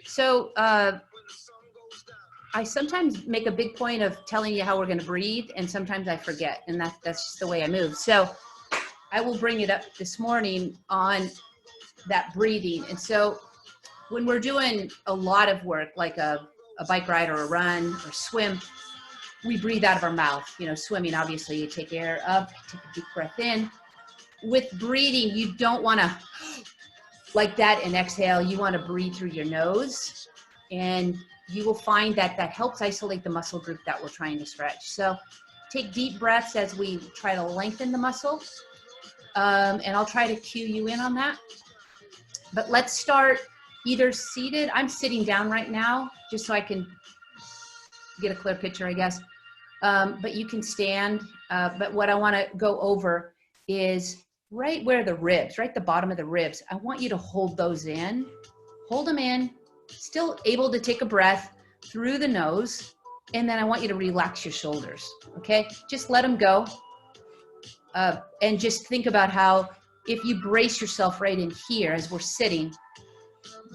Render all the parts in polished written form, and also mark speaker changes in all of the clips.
Speaker 1: So I sometimes make a big point of telling you how we're going to breathe, and sometimes I forget, and that's just the way I move. So I will bring it up this morning on that breathing. And so when we're doing a lot of work, like a bike ride or a run or swim, we breathe out of our mouth. You know, swimming, obviously, you take air up, take a deep breath in. With breathing, you don't want to like that and exhale. You want to breathe through your nose, and you will find that that helps isolate the muscle group that we're trying to stretch. So take deep breaths as we try to lengthen the muscle, and I'll try to cue you in on that. But let's start either seated. I'm sitting down right now just so I can get a clear picture, I guess. But you can stand. But what I want to go over is right where the ribs, right the bottom of the ribs. I want you to hold those in. Hold them in. Still able to take a breath through the nose, and then I want you to relax your shoulders, okay? Just let them go, and just think about how if you brace yourself right in here as we're sitting,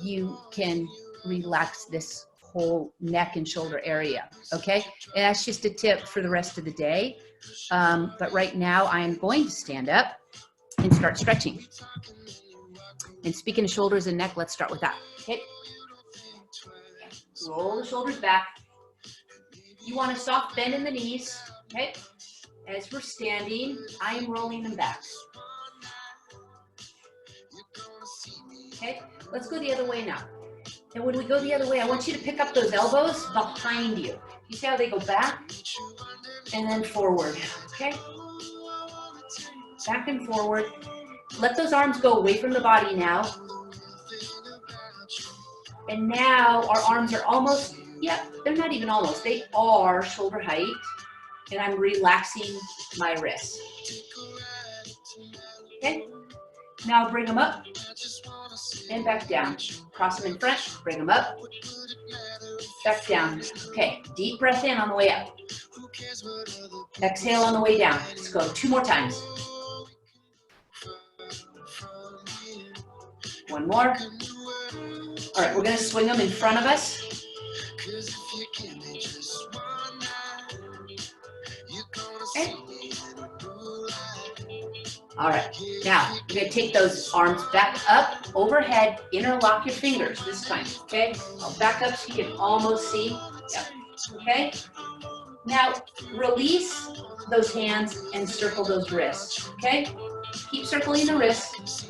Speaker 1: you can relax this whole neck and shoulder area, okay? And that's just a tip for the rest of the day, but right now I am going to stand up and start stretching. And speaking of shoulders and neck, let's start with that, okay? Roll the shoulders back. You want a soft bend in the knees, okay? As we're standing, I am rolling them back. Okay, let's go the other way now. And when we go the other way, I want you to pick up those elbows behind you. You see how they go back and then forward, okay? Back and forward. Let those arms go away from the body now. And now our arms are almost, yeah, they're not even almost, they are shoulder height. And I'm relaxing my wrists. Okay, now bring them up and back down. Cross them in front, bring them up, back down. Okay, deep breath in on the way up. Exhale on the way down. Let's go 2 more times. One more. All right, we're gonna swing them in front of us. Okay. All right, now we're gonna take those arms back up, overhead, interlock your fingers this time, okay? I'll back up so you can almost see, yep, okay? Now, release those hands and circle those wrists, okay? Keep circling the wrists.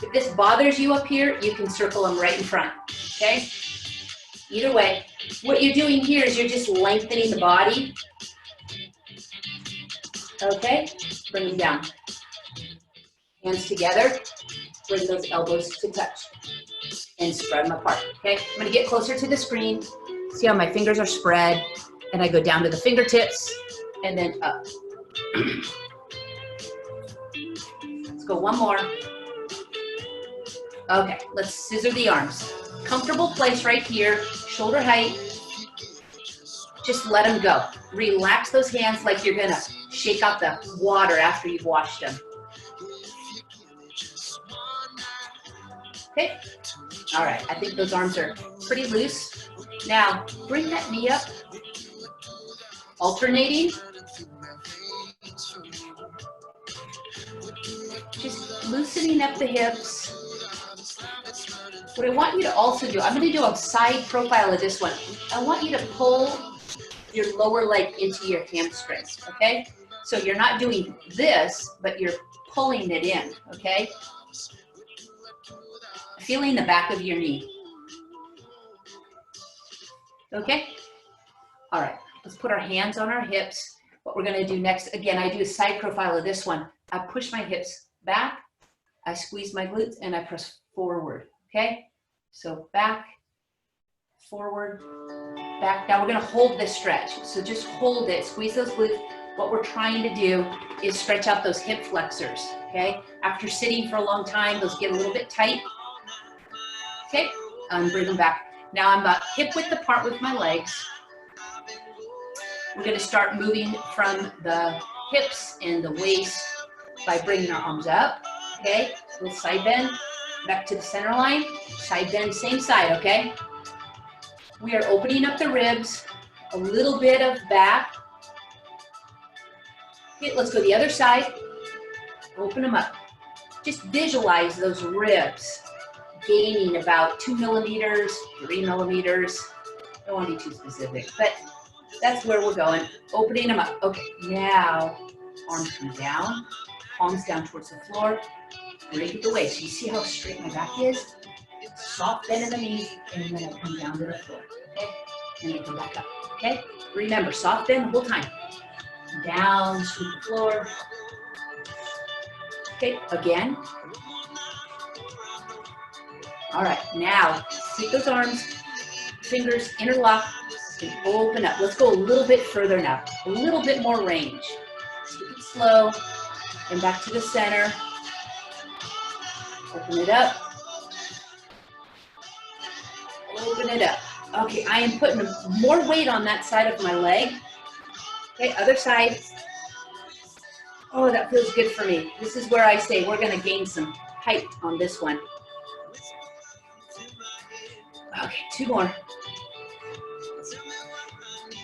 Speaker 1: If this bothers you up here, you can circle them right in front, okay? Either way, what you're doing here is you're just lengthening the body. Okay, bring them down. Hands together, bring those elbows to touch, and spread them apart, okay? I'm gonna get closer to the screen, see how my fingers are spread, and I go down to the fingertips, and then up. Let's go one more. Okay, let's scissor the arms. Comfortable place right here, shoulder height. Just let them go. Relax those hands like you're gonna shake out the water after you've washed them. Okay, all right, I think those arms are pretty loose. Now, bring that knee up, alternating. Just loosening up the hips. What I want you to also do, I'm going to do a side profile of this one. I want you to pull your lower leg into your hamstrings, okay? So you're not doing this, but you're pulling it in, okay? Feeling the back of your knee. Okay? All right, let's put our hands on our hips. What we're going to do next, again, I do a side profile of this one. I push my hips back, I squeeze my glutes, and I press forward. Okay, so back, forward, back. Now we're gonna hold this stretch. So just hold it, squeeze those glutes. What we're trying to do is stretch out those hip flexors, okay? After sitting for a long time, those get a little bit tight. Okay, bring them back. Now I'm about hip width apart with my legs. We're gonna start moving from the hips and the waist by bringing our arms up, okay? Little side bend. back to the center line, side bend, same side, okay? We are opening up the ribs, a little bit of back. Okay, let's go the other side, open them up. Just visualize those ribs gaining about 2 millimeters, 3 millimeters. Don't want to be too specific, but that's where we're going. Opening them up. Okay, now arms come down, palms down towards the floor. Break it away. So you see how straight my back is? Soft bend in the knees, and then I come down to the floor. Okay? And then come back up. Okay? Remember, soft bend the whole time. Down, sweep the floor. Okay, again. All right, now keep those arms, fingers interlock, and open up. Let's go a little bit further now. A little bit more range. Keep it slow, and back to the center. Open it up. Open it up. Okay, I am putting more weight on that side of my leg. Okay, other side. Oh, that feels good for me. This is where I say we're gonna gain some height on this one. Okay, 2 more.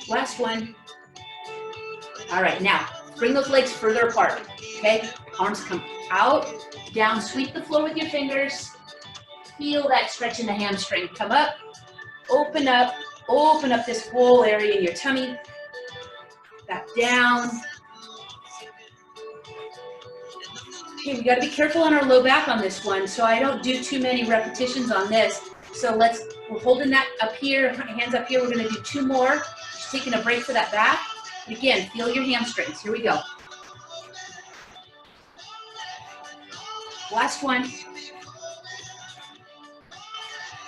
Speaker 1: Last one. All right, now bring those legs further apart, okay? Arms come out, down, sweep the floor with your fingers. Feel that stretch in the hamstring. Come up, open up this whole area in your tummy. Back down. Okay, we gotta be careful on our low back on this one, so I don't do too many repetitions on this. So we're holding that up here, hands up here. We're gonna do 2 more. Just taking a break for that back. Again, feel your hamstrings. Here we go. Last one.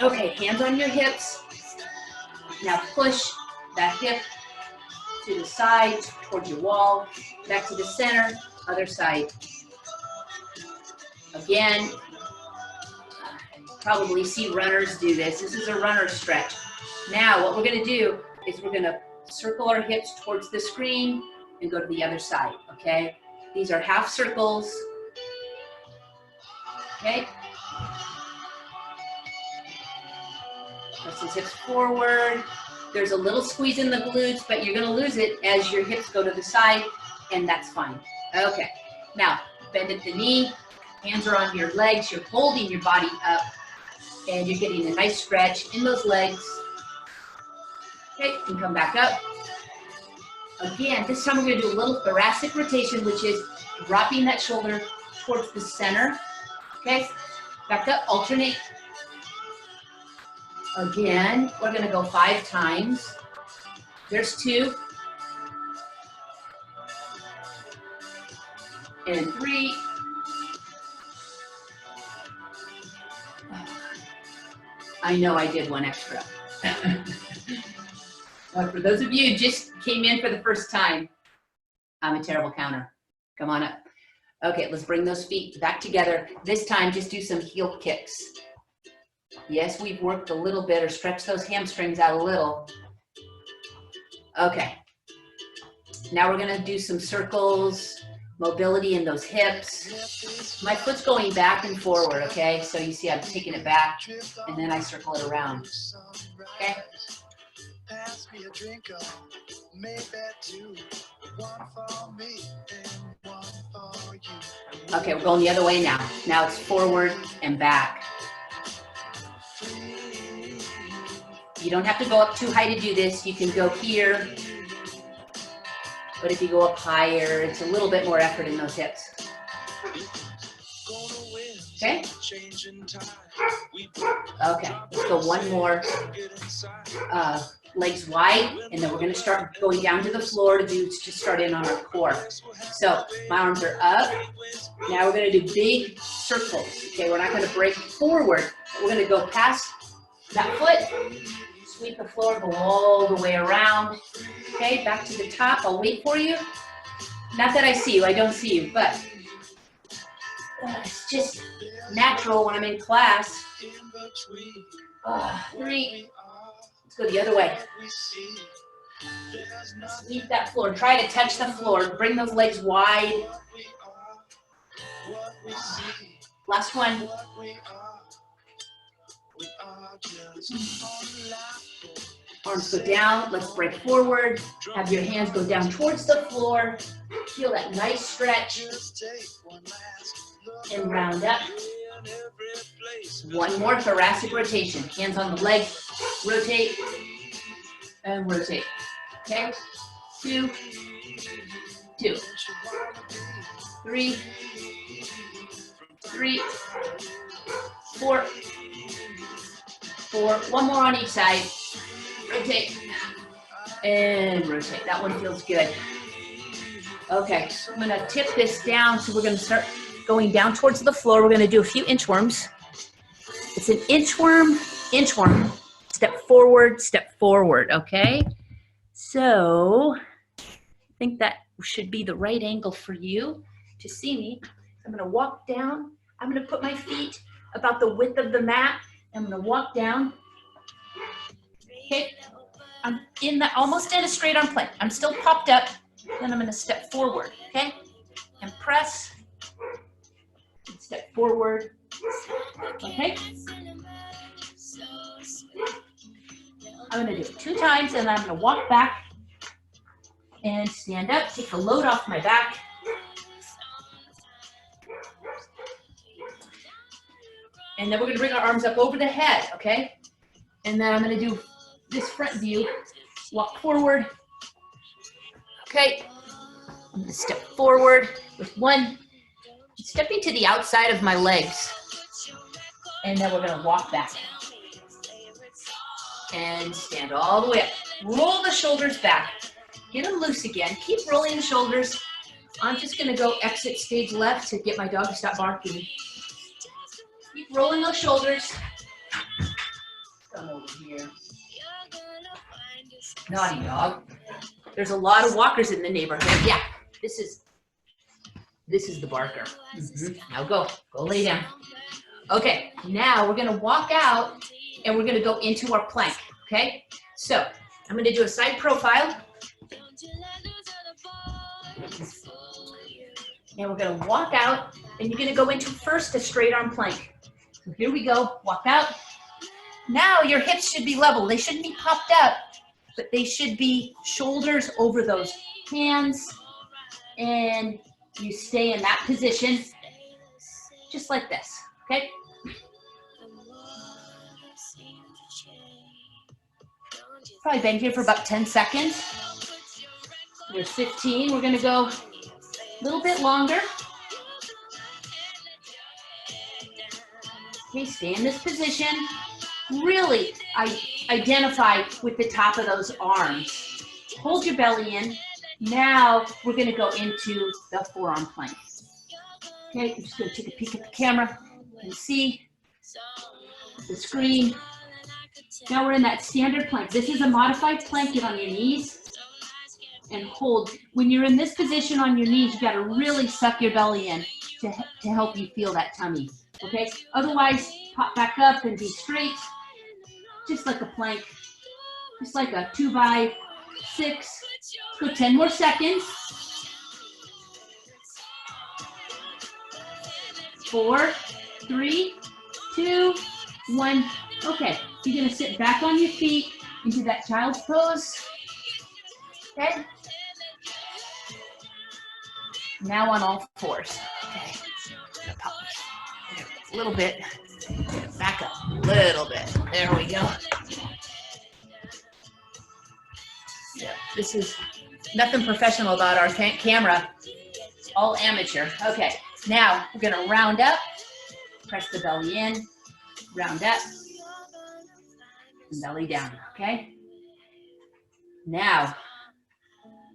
Speaker 1: Okay, hands on your hips. Now push that hip to the side, towards your wall, back to the center, other side. Again, probably see runners do this. This is a runner stretch. Now what we're gonna do is we're gonna circle our hips towards the screen and go to the other side, okay? These are half circles, okay? Press those hips forward. There's a little squeeze in the glutes, but you're gonna lose it as your hips go to the side, and that's fine. Okay, now bend at the knee, hands are on your legs, you're holding your body up, and you're getting a nice stretch in those legs. Okay, and come back up. Again, this time we're gonna do a little thoracic rotation, which is dropping that shoulder towards the center. Okay, back up, alternate. Again, we're gonna go 5 times. There's 2. And 3. I know I did 1 extra. For those of you who just came in for the first time, I'm a terrible counter. Come on up. Okay, let's bring those feet back together. This time, just do some heel kicks. Yes, we've worked a little bit or stretched those hamstrings out a little. Okay. Now we're gonna do some circles, mobility in those hips. My foot's going back and forward, okay? So you see I'm taking it back and then I circle it around, okay? Okay, we're going the other way now. Now it's forward and back. You don't have to go up too high to do this. You can go here. But if you go up higher, it's a little bit more effort in those hips. Okay? Okay, let's go 1 more. Legs wide, and then we're gonna start going down to the floor to start in on our core. So my arms are up. Now we're gonna do big circles. Okay, we're not gonna break forward. We're gonna go past that foot, sweep the floor, go all the way around. Okay, back to the top. I'll wait for you. Not that I see you, I don't see you, but it's just natural when I'm in class. 3. Let's go the other way. Sweep that floor. Try to touch the floor. Bring those legs wide. Last one. Arms go down, let's break forward. Have your hands go down towards the floor. Feel that nice stretch. And round up. One more thoracic rotation. Hands on the leg, rotate, and rotate. Okay? 2, 2, 3, 3, 4, 4. One more on each side. Rotate and rotate. That one feels good. Okay, so I'm gonna tip this down. So we're gonna start going down towards the floor. We're gonna do a few inchworms. It's an inchworm, step forward, okay? So I think that should be the right angle for you to see me. I'm gonna walk down. I'm gonna put my feet about the width of the mat. I'm gonna walk down. Okay, I'm almost in a straight arm plank. I'm still popped up. Then I'm gonna step forward, okay? And press, and step forward, okay? I'm gonna do it 2 times, and then I'm gonna walk back and stand up, take the load off my back. And then we're gonna bring our arms up over the head, okay? And then I'm gonna do this front view, walk forward. Okay, I'm gonna step forward with 1, stepping to the outside of my legs. And then we're gonna walk back. And stand all the way up. Roll the shoulders back. Get them loose again. Keep rolling the shoulders. I'm just gonna go exit stage left to get my dog to stop barking. Keep rolling those shoulders. Come over here. Naughty dog. There's a lot of walkers in the neighborhood. Yeah, this is the barker. Now go lay down. Okay, now we're gonna walk out and we're gonna go into our plank, okay? So I'm gonna do a side profile. And we're gonna walk out and you're gonna go into first a straight arm plank. So here we go, walk out. Now your hips should be level. They shouldn't be popped up, but they should be shoulders over those hands. And you stay in that position, just like this, okay? Probably been here for about 10 seconds. There's 15. We're gonna go a little bit longer. Okay, stay in this position. Really identify with the top of those arms. Hold your belly in. Now we're gonna go into the forearm plank. Okay, I'm just gonna take a peek at the camera and see the screen. Now we're in that standard plank. This is a modified plank. Get on your knees and hold. When you're in this position on your knees, you gotta really suck your belly in to help you feel that tummy, okay? Otherwise, pop back up and be straight, just like a plank, just like a 2x6. Let's go 10 more seconds. 4, 3, 2, 1. Okay, you're gonna sit back on your feet into that child's pose. Okay. Now on all fours. Okay. A little bit. Back up a little bit. There we go. Yeah, this is nothing professional about our camera. It's all amateur. Okay, now we're gonna round up. Press the belly in. Round up. And belly down. Okay. Now,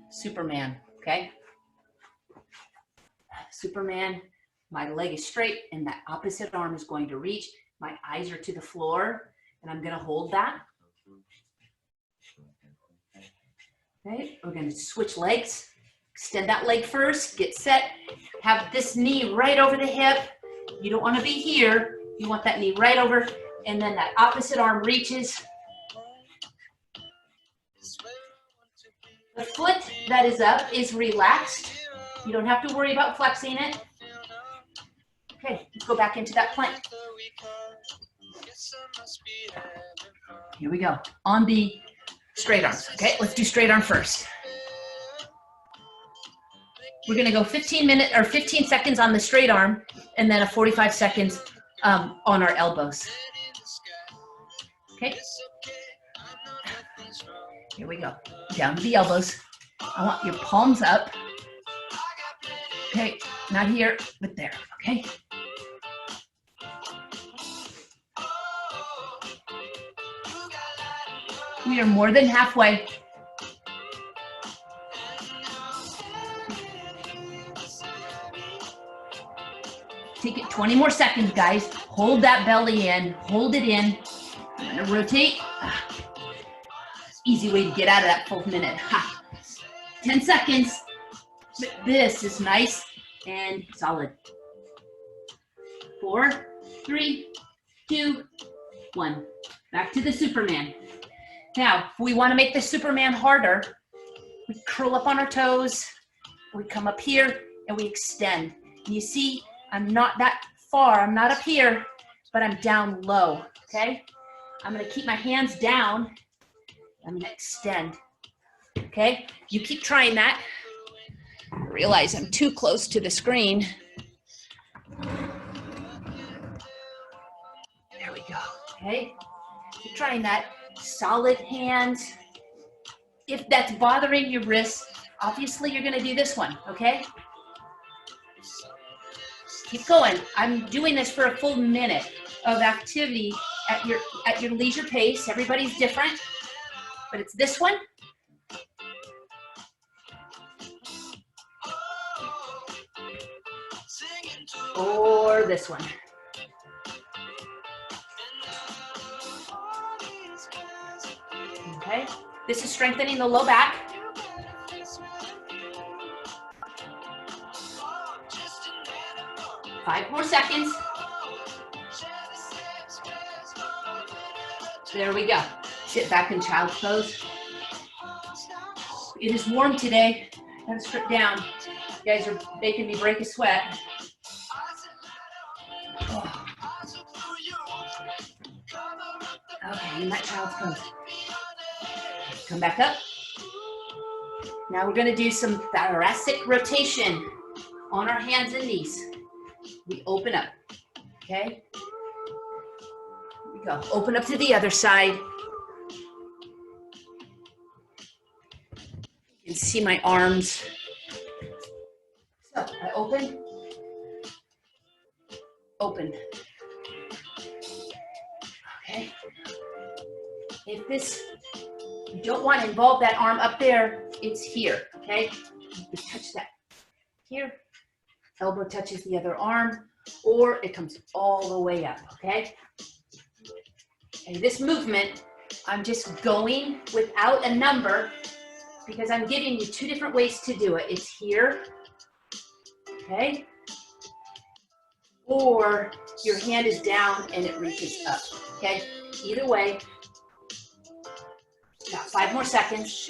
Speaker 1: Superman. Okay. Superman. My leg is straight and that opposite arm is going to reach. My eyes are to the floor and I'm going to hold that. Okay, we're going to switch legs. Extend that leg first, get set. Have this knee right over the hip. You don't want to be here. You want that knee right over, and then that opposite arm reaches. The foot that is up is relaxed. You don't have to worry about flexing it. Okay, let's go back into that plank. Here we go. On the straight arms. Okay, let's do straight arm first. We're gonna go 15 seconds on the straight arm, and then a 45 seconds on our elbows. Okay. Here we go. Down to the elbows. I want your palms up. Okay, not here, but there. Okay. We are more than halfway. Take it 20 more seconds, guys. Hold that belly in. Hold it in. I'm gonna rotate. Easy way to get out of that full minute. 10 seconds. This is nice and solid. 4, 3, 2, 1. Back to the Superman. Now, if we want to make the Superman harder, we curl up on our toes, we come up here, and we extend. And you see, I'm not that far, I'm not up here, but I'm down low, okay? I'm gonna keep my hands down, I'm gonna extend, okay? You keep trying that. I realize I'm too close to the screen. There we go, okay? Keep trying that. Solid hands. If that's bothering your wrists, obviously you're gonna do this one, okay? Keep going. I'm doing this for a full minute of activity at your leisure pace. Everybody's different, but it's this one. Or this one. Okay, this is strengthening the low back. Five more seconds. There we go. Sit back in child's pose. It is warm today. I gotta strip down. You guys are making me break a sweat. Oh. Okay, in that child's pose. Come back up. Now we're gonna do some thoracic rotation on our hands and knees. We open up, okay? Here we go. Open up to the other side. You can see my arms. So I open, open. Okay. If this, you don't want to involve that arm up there, it's here, okay? You touch that here. Elbow touches the other arm, or it comes all the way up, okay? And this movement, I'm just going without a number because I'm giving you two different ways to do it. It's here, okay? Or your hand is down and it reaches up, okay? Either way. Got 5 more seconds.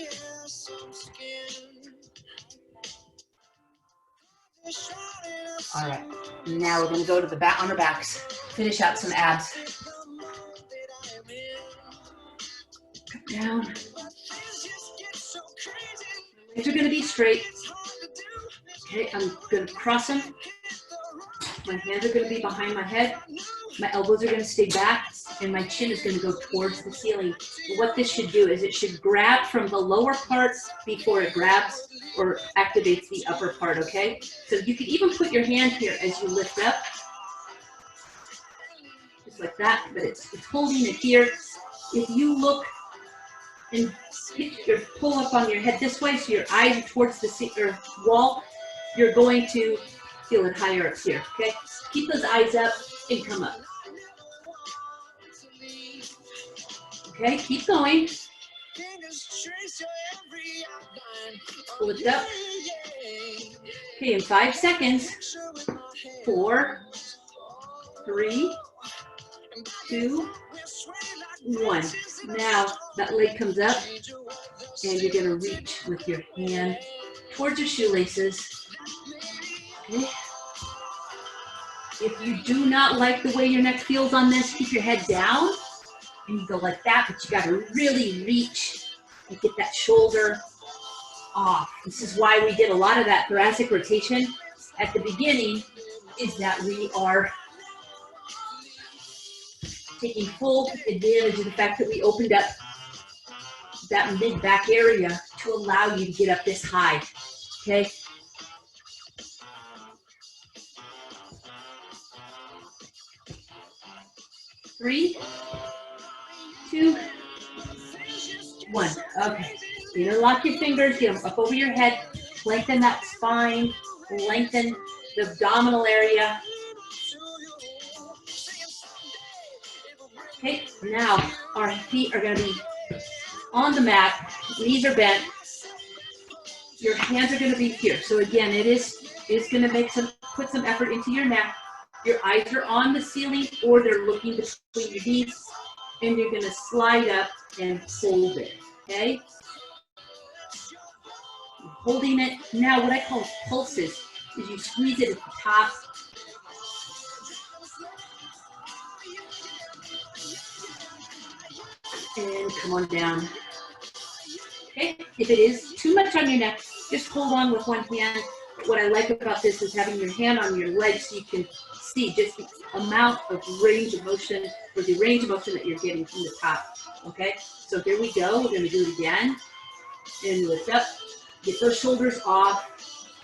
Speaker 1: All right, now we're gonna go to the back on our backs. Finish out some abs. Come down. Legs are gonna be straight. Okay, I'm gonna cross them. My hands are gonna be behind my head. My elbows are gonna stay back, and my chin is gonna go towards the ceiling. What this should do is it should grab from the lower parts before it grabs or activates the upper part, okay? So you can even put your hand here as you lift up, just like that, but it's holding it here. If you look and pull up on your head this way, so your eyes are towards the wall, you're going to feel it higher up here, okay? Keep those eyes up and come up. Okay, keep going. Lift up. Okay, in 5 seconds. 4, 3, 2, 1. Now that leg comes up and you're gonna reach with your hand towards your shoelaces. Okay. If you do not like the way your neck feels on this, keep your head down and you go like that, but you got to really reach and get that shoulder off. This is why we did a lot of that thoracic rotation at the beginning, is that we are taking full advantage of the fact that we opened up that mid-back area to allow you to get up this high, okay? Three, two, one. Okay. Interlock your fingers, get them up over your head, lengthen that spine, lengthen the abdominal area. Okay, now our feet are going to be on the mat, knees are bent, your hands are going to be here. So again, it is going to put some effort into your neck. Your eyes are on the ceiling or they're looking between your knees, and you're going to slide up and hold it, okay? Holding it. Now what I call pulses is you squeeze it at the top. And come on down. Okay, if it is too much on your neck, just hold on with one hand. What I like about this is having your hand on your leg so you can see just the amount of range of motion, or the range of motion that you're getting from the top. Okay, so here we go. We're going to do it again. And lift up. Get those shoulders off.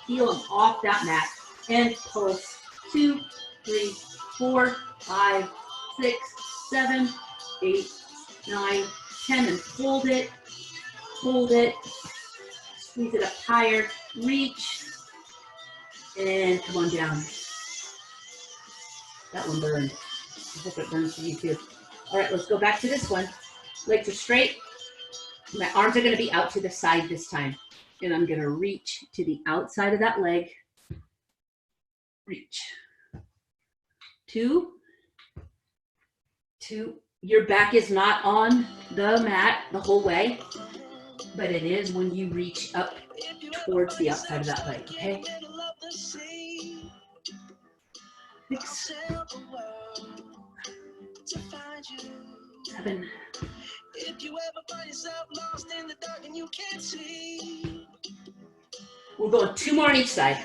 Speaker 1: Feel them off that mat. And pulse. 2, 3, 4, 5, 6, 7, 8, 9, 10, and hold it. Hold it. Squeeze it up higher. Reach. And come on down. That one burned. I hope it burns for you too. All right, let's go back to this one. Legs are straight. My arms are going to be out to the side this time. And I'm going to reach to the outside of that leg. Reach. 2. 2. Your back is not on the mat the whole way, but it is when you reach up towards the outside of that leg, okay? 6, 7. We're going 2 more on each side.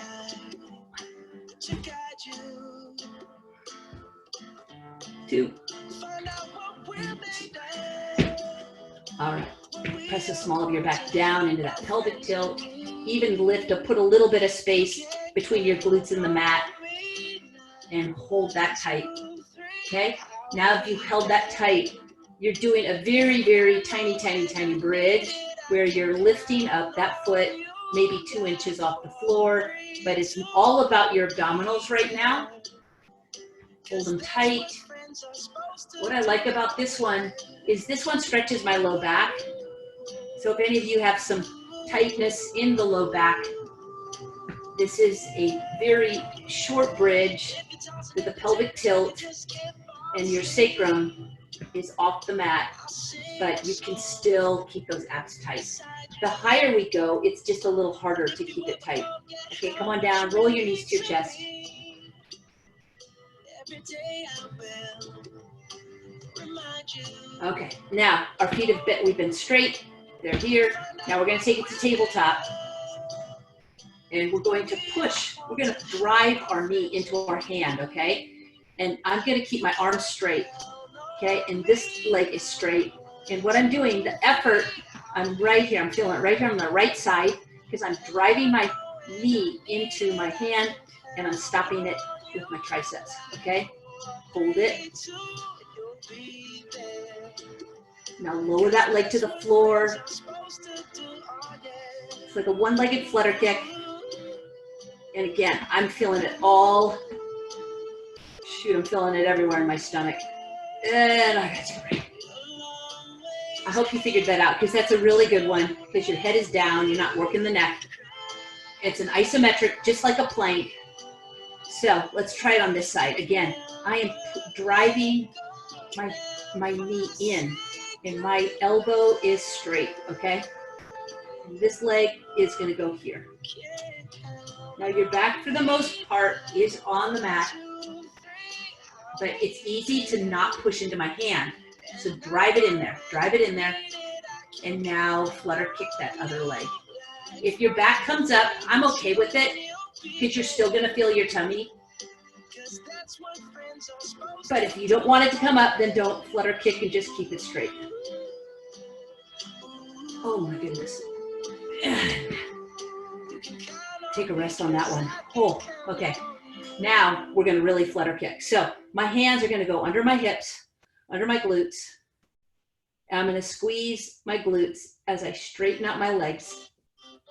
Speaker 1: 2. All right. Press the small of your back down into that pelvic tilt. Even lift to put a little bit of space between your glutes and the mat. And hold that tight. Okay? Now if you held that tight, you're doing a very, very tiny, tiny, tiny bridge where you're lifting up that foot maybe 2 inches off the floor, but it's all about your abdominals right now. Hold them tight. What I like about this one is this one stretches my low back. So if any of you have some tightness in the low back, this is a very short bridge with a pelvic tilt, and your sacrum is off the mat, but you can still keep those abs tight. The higher we go, it's just a little harder to keep it tight. Okay, come on down, roll your knees to your chest. Okay, now our feet have been, we've been straight, they're here. Now we're going to take it to tabletop. And we're going to push, we're going to drive our knee into our hand, okay? And I'm going to keep my arms straight, okay? And this leg is straight. And what I'm doing, the effort, I'm right here, I'm feeling it right here on the right side, because I'm driving my knee into my hand and I'm stopping it with my triceps, okay? Hold it. Now lower that leg to the floor. It's like a one-legged flutter kick. And again, I'm feeling it all. Shoot, I'm feeling it everywhere in my stomach. And I got you. I hope you figured that out, because that's a really good one, because your head is down, you're not working the neck. It's an isometric, just like a plank. So let's try it on this side. Again, I am driving my knee in, and my elbow is straight, okay? And this leg is gonna go here. Now your back, for the most part, is on the mat. but it's easy to not push into my hand. So drive it in there, drive it in there. And now flutter kick that other leg. If your back comes up, I'm okay with it because you're still gonna feel your tummy. But if you don't want it to come up, then don't flutter kick and just keep it straight. Oh my goodness. Take a rest on that one. Oh, okay. Now we're gonna really flutter kick. So my hands are gonna go under my hips, under my glutes. I'm gonna squeeze my glutes as I straighten out my legs,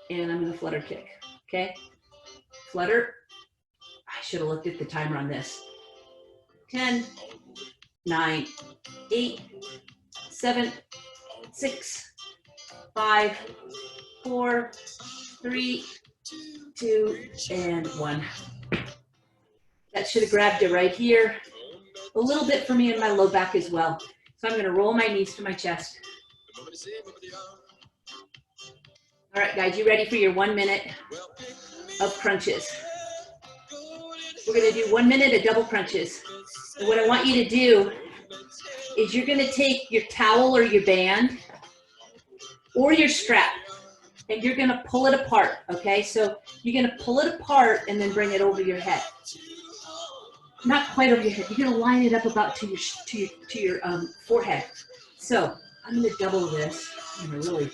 Speaker 1: and I'm gonna flutter kick, okay? Flutter. I should have looked at the timer on this. 10, 9, 8, 7, 6, 5, 4, 3, 2, and 1. That should have grabbed you right here. A little bit for me in my low back as well. So I'm going to roll my knees to my chest. All right, guys, you ready for your 1 minute of crunches? We're going to do 1 minute of double crunches. And what I want you to do is you're going to take your towel or your band or your strap, and you're going to pull it apart, okay? So you're going to pull it apart and then bring it over your head. Not quite over your head. You're going to line it up about to your forehead. So I'm going to double this. I'm going to really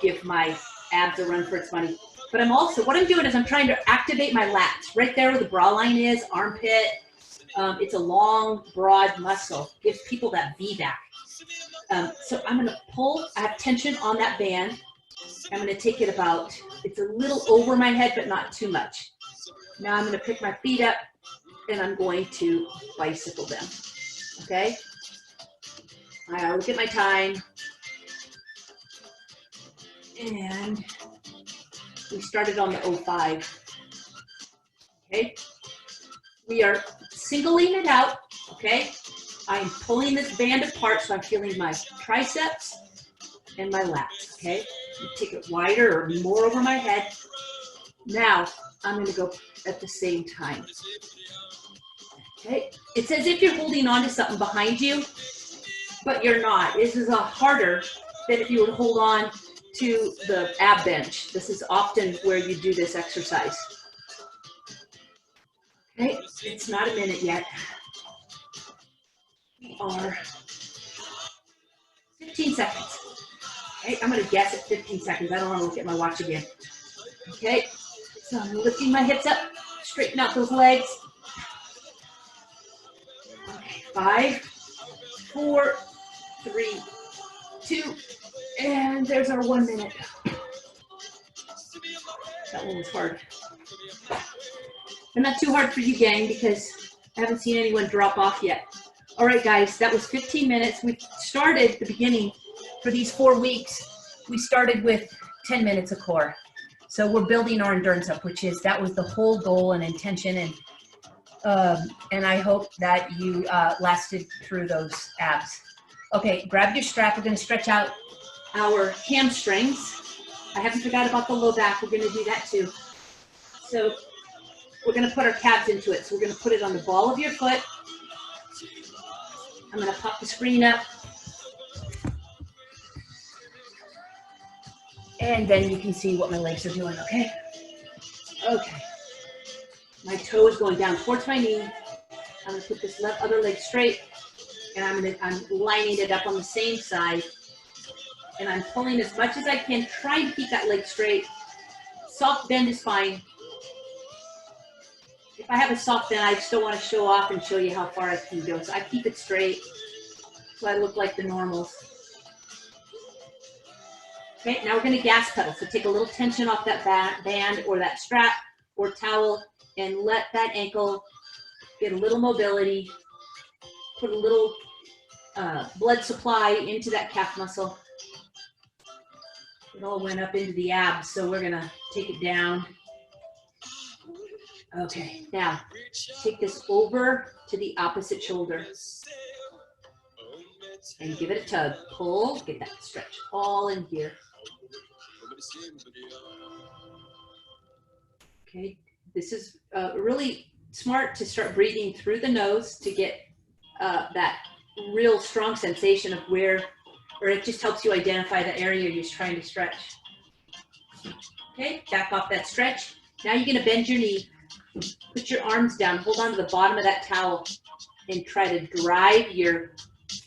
Speaker 1: give my abs a run for its money. But I'm also, what I'm doing is I'm trying to activate my lats. Right there where the bra line is, armpit. It's a long, broad muscle. Gives people that V back. So I'm going to pull. I have tension on that band. I'm going to take it about, it's a little over my head, but not too much. Now I'm going to pick my feet up, and I'm going to bicycle them, okay? I look at my time, and we started on the 05, okay? We are singling it out, okay? I'm pulling this band apart, so I'm feeling my triceps and my lats, okay? Take it wider or more over my head. Now, I'm gonna go at the same time. Okay, it's as if you're holding on to something behind you, but you're not. This is harder than if you would hold on to the ab bench. This is often where you do this exercise. Okay, it's not a minute yet. We are 15 seconds. Okay, I'm gonna guess at 15 seconds. I don't wanna look at my watch again. Okay, so I'm lifting my hips up, straighten out those legs. Okay, 5, 4, 3, 2, and there's our 1 minute. That one was hard. But not too hard for you, gang, because I haven't seen anyone drop off yet. All right, guys, that was 15 minutes. We started the beginning for these 4 weeks. We started with 10 minutes of core. So we're building our endurance up, that was the whole goal and intention. And I hope that you lasted through those abs. Okay, grab your strap. We're going to stretch out our hamstrings. I haven't forgot about the low back. We're going to do that too. So we're going to put our calves into it. So we're going to put it on the ball of your foot. I'm going to pop the screen up. And then you can see what my legs are doing, okay? Okay. My toe is going down towards my knee. I'm gonna put this other leg straight, and I'm lining it up on the same side. And I'm pulling as much as I can, trying to keep that leg straight. Soft bend is fine. If I have a soft bend, I still want to show off and show you how far I can go. So I keep it straight so I look like the normals. Okay, now we're going to gas pedal. So take a little tension off that band or that strap or towel and let that ankle get a little mobility. Put a little blood supply into that calf muscle. It all went up into the abs, so we're going to take it down. Okay, now take this over to the opposite shoulder and give it a tug. Pull, get that stretch all in here. Okay, this is really smart to start breathing through the nose to get that real strong sensation of where, or it just helps you identify the area you're trying to stretch. Okay, back off that stretch. Now you're gonna bend your knee, put your arms down, hold on to the bottom of that towel, and try to drive your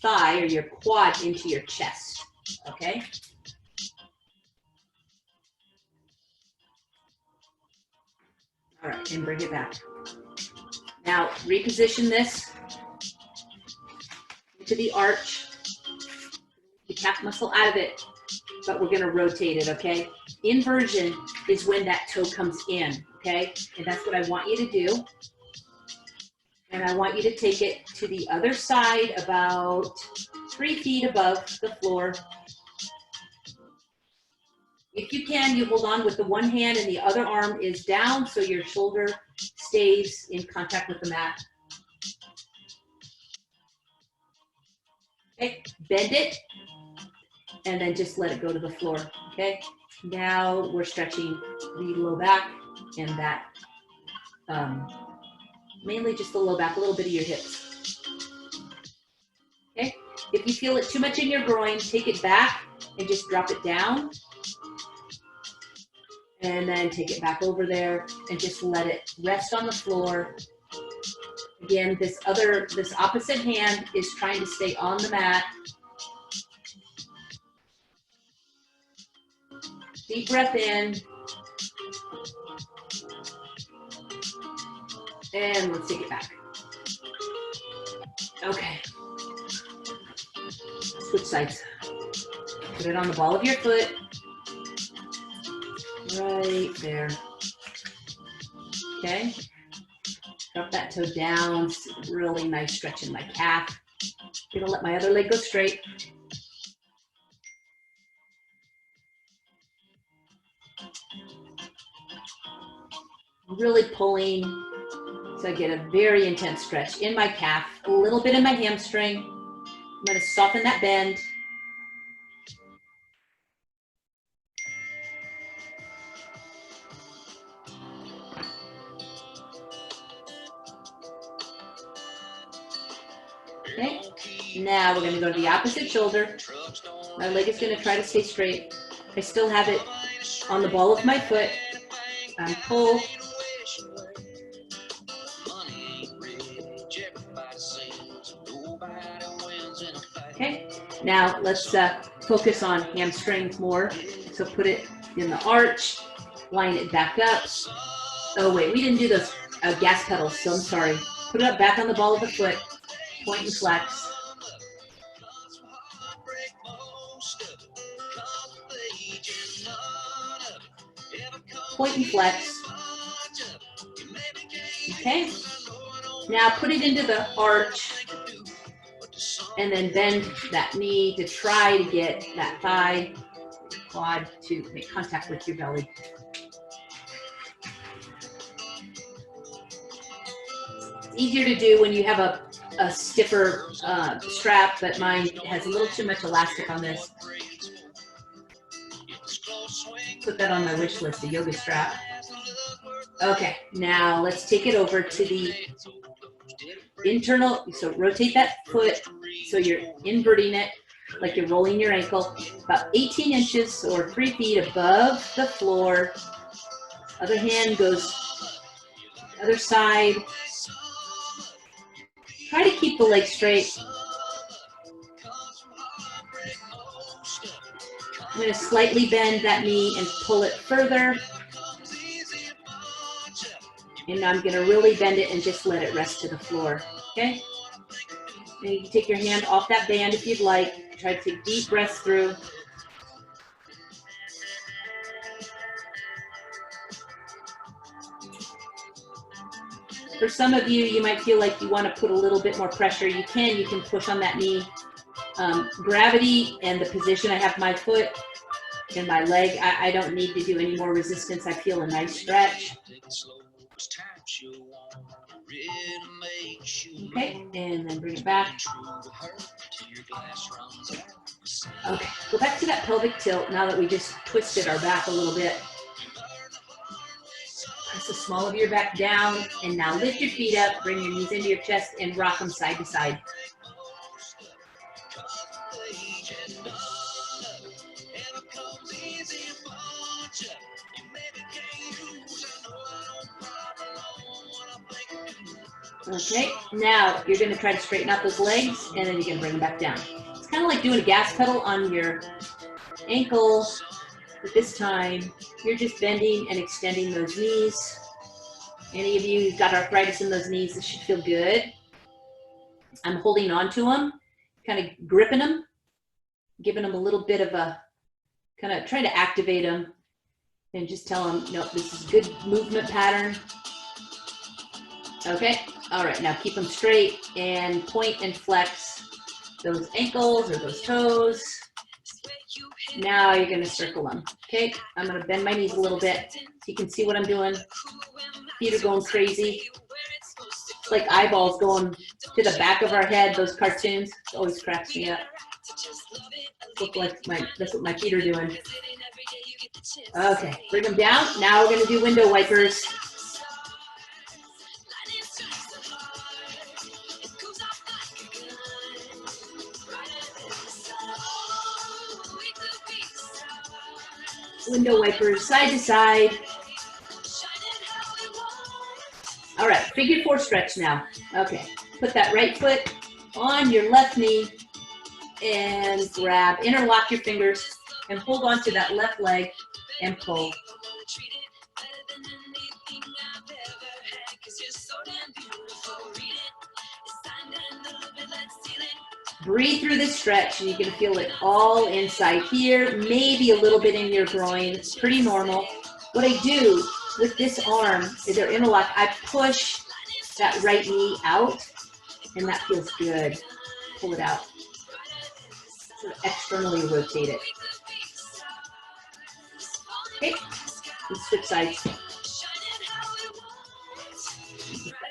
Speaker 1: thigh or your quad into your chest, okay? All right, and bring it back. Now, reposition this into the arch, the calf muscle out of it, but we're gonna rotate it, okay? Inversion is when that toe comes in, okay? And that's what I want you to do. And I want you to take it to the other side about 3 feet above the floor. If you can, you hold on with the one hand and the other arm is down so your shoulder stays in contact with the mat. Okay, bend it and then just let it go to the floor, okay? Now we're stretching the low back and that, mainly just the low back, a little bit of your hips. Okay, if you feel it too much in your groin, take it back and just drop it down. And then take it back over there and just let it rest on the floor. Again, this opposite hand is trying to stay on the mat. Deep breath in. And let's take it back. Okay. Switch sides. Put it on the ball of your foot. Right there. Okay. Drop that toe down. Really nice stretch in my calf. I'm gonna let my other leg go straight. Really pulling so I get a very intense stretch in my calf, a little bit in my hamstring. I'm gonna soften that bend. Okay, now we're gonna go to the opposite shoulder. My leg is gonna try to stay straight. I still have it on the ball of my foot. Pull. Okay, now let's focus on hamstrings more. So put it in the arch, line it back up. Oh wait, we didn't do those gas pedals, so I'm sorry. Put it up back on the ball of the foot, point and flex. Point and flex. Okay, now put it into the arch and then bend that knee to try to get that thigh, quad to make contact with your belly. It's easier to do when you have a stiffer strap, but mine has a little too much elastic on this. Put that on my wish list, a yoga strap. Okay, now let's take it over to the internal, so rotate that foot so you're inverting it like you're rolling your ankle, about 18 inches or 3 feet above the floor. Other hand goes the other side. Try to keep the leg straight. I'm going to slightly bend that knee and pull it further. And now I'm going to really bend it and just let it rest to the floor, okay? And you can take your hand off that band if you'd like. Try to take deep breaths through. For some of you, you might feel like you want to put a little bit more pressure. You can push on that knee. Gravity and the position I have my foot and my leg, I don't need to do any more resistance. I feel a nice stretch. Okay, and then bring it back. Okay, go back to that pelvic tilt now that we just twisted our back a little bit. Press the small of your back down, and now lift your feet up, bring your knees into your chest, and rock them side to side.
Speaker 2: Okay, now you're going to try to straighten out those legs, and then you're going to bring them back down. It's kind of like doing a gas pedal on your ankle, but this time you're just bending and extending those knees. Any of you who've got arthritis in those knees, this should feel good. I'm holding on to them, kind of gripping them, giving them a little bit of a, kind of trying to activate them, and just tell them, no, this is a good movement pattern. Okay, all right, now keep them straight and point and flex those ankles or those toes. Now you're gonna circle them. Okay, I'm gonna bend my knees a little bit so you can see what I'm doing. Feet are going crazy. It's like eyeballs going to the back of our head, those cartoons. It always cracks me up. Look like that's what my feet are doing. Okay, bring them down. Now we're gonna do window wipers. Window wipers, side to side. All right, figure 4 stretch now. Okay, put that right foot on your left knee and grab, interlock your fingers and hold on to that left leg and pull. Breathe through this stretch, and you can feel it all inside here, maybe a little bit in your groin. It's pretty normal. What I do with this arm is our interlock. I push that right knee out, and that feels good. Pull it out. Sort of externally rotate it. Okay, let's switch sides.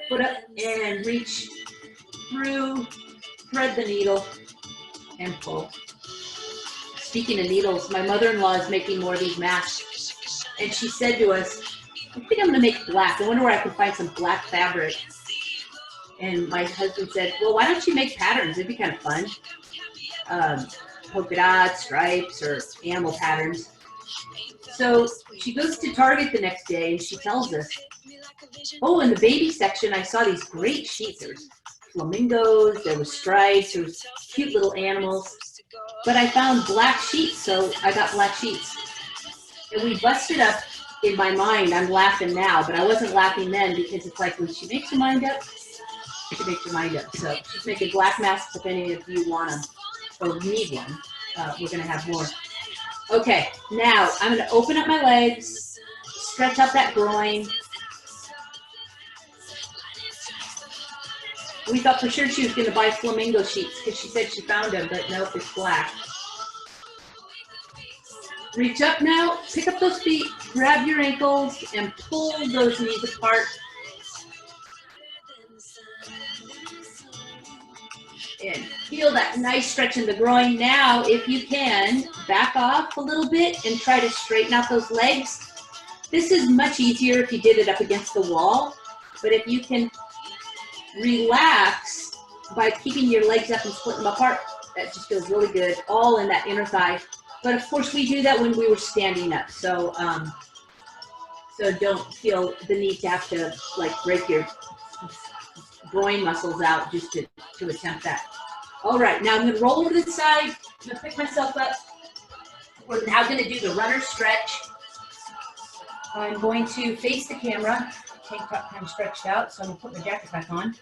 Speaker 2: Put up and reach through. Thread the needle and pull. Speaking of needles, my mother-in-law is making more of these masks, and she said to us, I think I'm going to make black. I wonder where I can find some black fabric. And my husband said, well, why don't you make patterns? It'd be kind of fun. Polka dots, stripes, or animal patterns. So she goes to Target the next day, and she tells us, oh, in the baby section, I saw these great sheets. There's flamingos, there was stripes, there was cute little animals, but I found black sheets, so I got black sheets. And we busted up in my mind. I'm laughing now, but I wasn't laughing then, because it's like when she makes her mind up, she makes her mind up. So she's making black masks if any of you want them or need one. We're gonna have more. Okay, now I'm gonna open up my legs, stretch out that groin. We thought for sure she was going to buy flamingo sheets because she said she found them, but nope, it's black. Reach up now, pick up those feet, grab your ankles, and pull those knees apart. And feel that nice stretch in the groin. Now, if you can, back off a little bit and try to straighten out those legs. This is much easier if you did it up against the wall, but if you can relax by keeping your legs up and splitting them apart, that just feels really good, all in that inner thigh. But of course we do that when we were standing up, so so don't feel the need to have to like break your groin muscles out just to attempt that. All right, now I'm going to roll over to the side. I'm going to pick myself up. We're now going to do the runner stretch. I'm going to face the camera. Tank top kind of stretched out, so I'm going to put my jacket back on.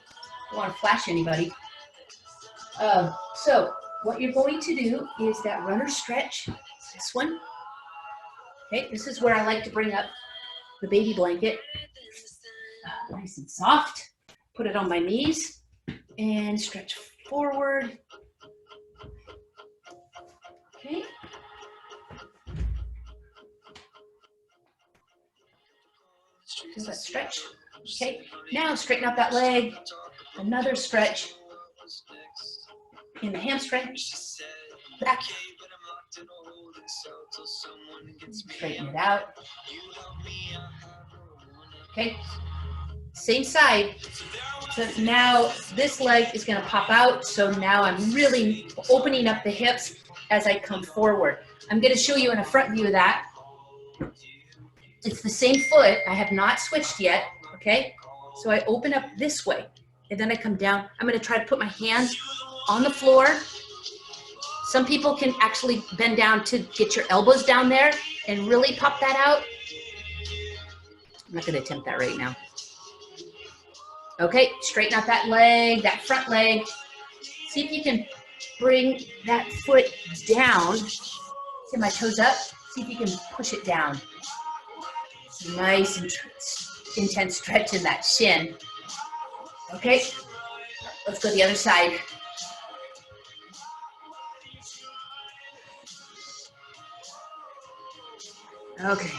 Speaker 2: Don't want to flash anybody. So what you're going to do is that runner stretch, this one. Okay, this is where I like to bring up the baby blanket. Nice and soft. Put it on my knees and stretch forward. Okay. Feel that stretch. Okay, now straighten out that leg. Another stretch in the hamstring. Back. Straighten it out. Okay, same side. So now this leg is going to pop out. So now I'm really opening up the hips
Speaker 1: as I come forward. I'm going to show you in a front view of that. It's the same foot. I have not switched yet, okay? So I open up this way, and then I come down. I'm going to try to put my hands on the floor. Some people can actually bend down to get your elbows down there and really pop that out. I'm not going to attempt that right now. Okay, straighten out that leg, that front leg. See if you can bring that foot down. See my toes up? See if you can push it down. Nice and intense stretch in that shin. Okay, let's go the other side. Okay.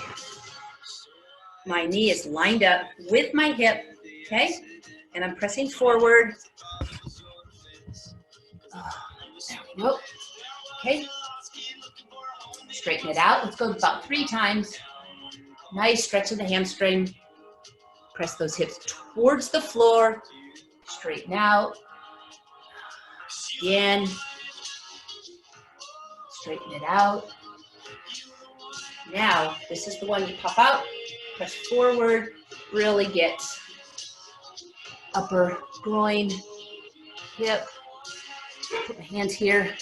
Speaker 1: My knee is lined up with my hip, okay? And I'm pressing forward. There we go. Okay. Straighten it out. Let's go about 3 times. Nice stretch of the hamstring. Press those hips towards the floor. Straighten out. Again. Straighten it out. Now, this is the one you pop out. Press forward. Really get upper groin, hip. Put my hands here.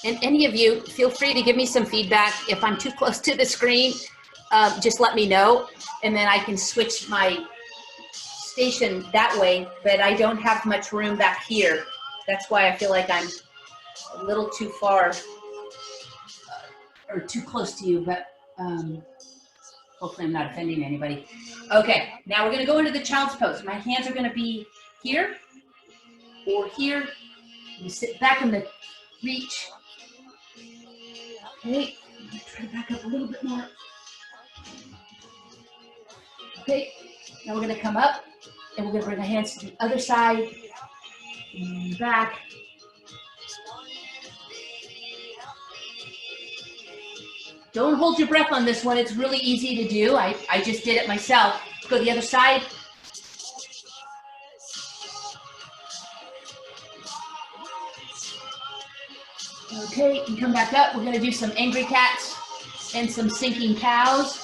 Speaker 1: And any of you, feel free to give me some feedback. If I'm too close to the screen, just let me know. And then I can switch my station that way, but I don't have much room back here. That's why I feel like I'm a little too far or too close to you, but hopefully I'm not offending anybody. Okay, now we're gonna go into the child's pose. My hands are gonna be here or here. You sit back in the reach. Okay, I'm gonna try to back up a little bit more. Okay, now we're gonna come up and we're gonna bring our hands to the other side and back. Don't hold your breath on this one. It's really easy to do. I just did it myself. Let's go to the other side. Okay, and come back up. We're gonna do some angry cats and some sinking cows.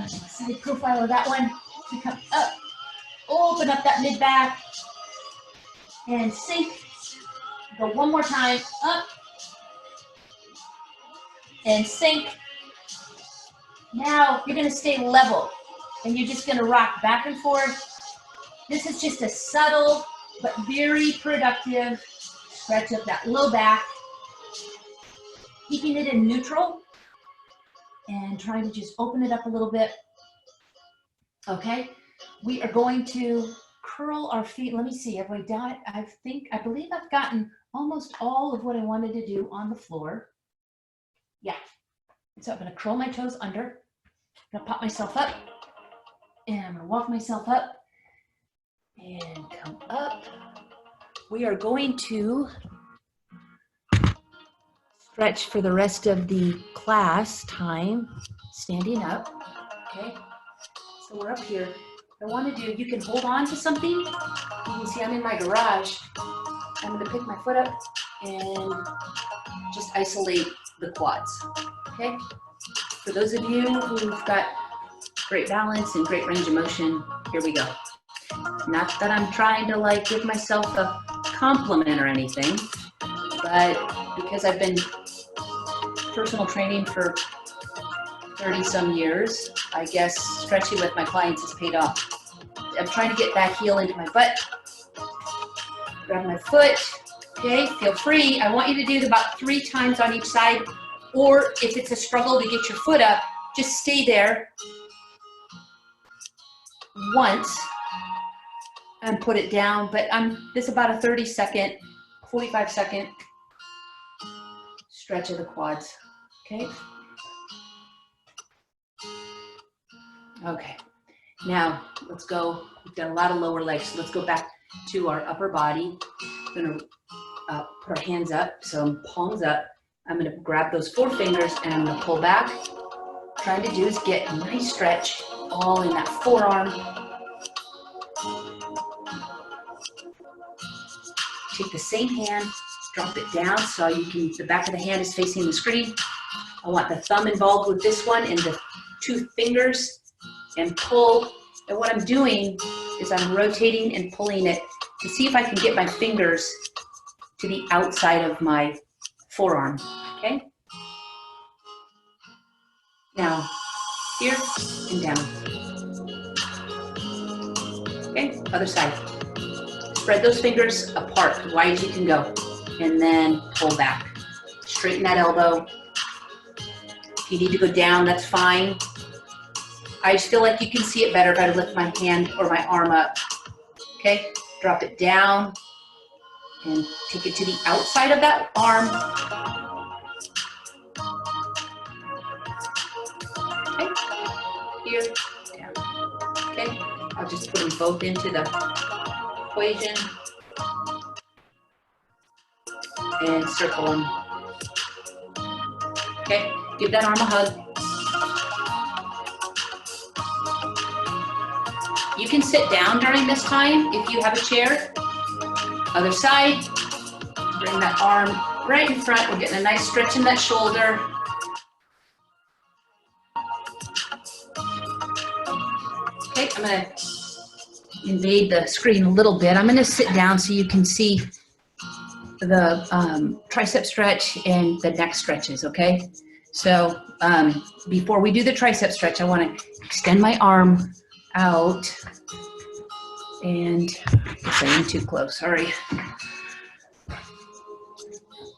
Speaker 1: Side profile of that one. We come up, open up that mid back, and sink. Go one more time, up, and sink. Now you're gonna stay level, and you're just gonna rock back and forth. This is just a subtle but very productive stretch of that low back. Keeping it in neutral and trying to just open it up a little bit. Okay, we are going to curl our feet. Let me see, have I done? I believe I've gotten almost all of what I wanted to do on the floor. Yeah, so I'm gonna curl my toes under. I'm gonna pop myself up and I'm gonna walk myself up and come up. We are going to stretch for the rest of the class time, standing up, okay? So we're up here. I want to do, you can hold on to something. You can see I'm in my garage. I'm gonna pick my foot up and just isolate the quads, okay? For those of you who've got great balance and great range of motion, here we go. Not that I'm trying to like give myself a compliment or anything, but because I've been personal training for 30 some years, I guess stretching with my clients has paid off. I'm trying to get that heel into my butt. Grab my foot, okay, feel free. I want you to do it about 3 times on each side, or if it's a struggle to get your foot up, just stay there once and put it down. But this is about a 30-second, 45-second stretch of the quads, okay? Okay, now let's go. We've done a lot of lower legs, so let's go back to our upper body. I'm gonna put our hands up, so palms up. I'm gonna grab those 4 fingers and I'm gonna pull back. What I'm trying to do is get a nice stretch all in that forearm.
Speaker 2: take the same hand, drop it down so you can, the back of the hand is facing the screen. I want the thumb involved with this one and the 2 fingers, and pull. And what I'm doing is I'm rotating and pulling it to see if I can get my fingers to the outside of my forearm, okay? Now, here and down. Okay, other side. Spread those fingers apart, as wide as you can go, and then pull back. Straighten that elbow. If you need to go down, that's fine. I just feel like you can see it better if I lift my hand or my arm up. Okay, drop it down and take it to the outside of that arm. Okay, here, down. Okay, I'll just put them both into the equation and circle them. Okay, give that arm a hug. You can sit down during this time if you have a chair. Other side, bring that arm right in front. We're getting a nice stretch in that shoulder. Okay, I'm gonna invade the screen a little bit. I'm gonna sit down so you can see the tricep stretch and the neck stretches, okay? So before we do the tricep stretch, I wanna extend my arm out, and I guess I am too close, sorry.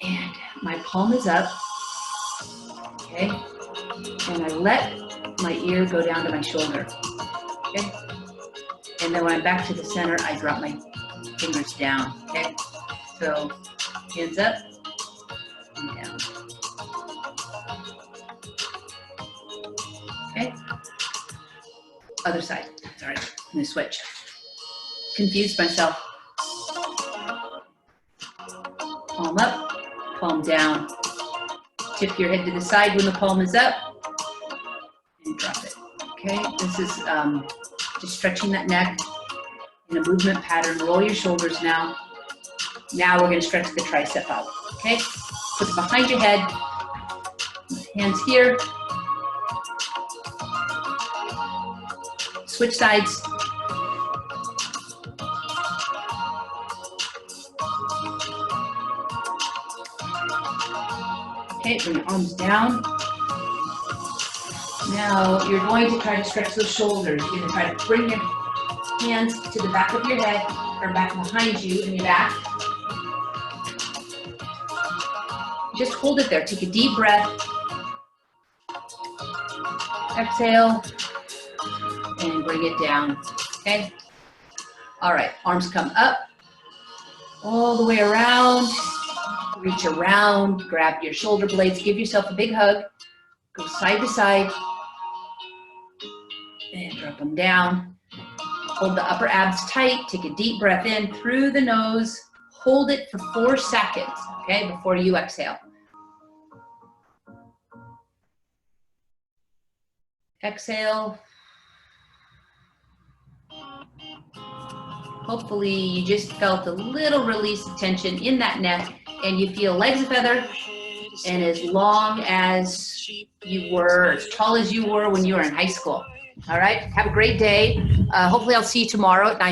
Speaker 2: And my palm is up, okay? And I let my ear go down to my shoulder, okay? And then when I'm back to the center, I drop my fingers down, okay? So hands up and down, okay? Other side, sorry, I'm gonna switch. Confused myself. Palm up, palm down. Tip your head to the side when the palm is up and drop it. Okay, this is just stretching that neck in a movement pattern. Roll your shoulders now. Now we're gonna stretch the tricep out, okay? Put it behind your head, hands here. Switch sides. Okay, bring your arms down. Now you're going to try to stretch those shoulders. You're going to try to bring your hands to the back of your head or back behind you in your back. Just hold it there. Take a deep breath. Exhale. And bring it down, okay? All right, arms come up, all the way around, reach around, grab your shoulder blades, give yourself a big hug, go side to side, and drop them down. Hold the upper abs tight, take a deep breath in through the nose, hold it for 4 seconds, okay, before you exhale. Exhale. Hopefully you just felt a little release of tension in that neck and you feel legs a feather and as long as you were, as tall as you were when you were in high school. All right, have a great day. Hopefully I'll see you tomorrow at 9:30.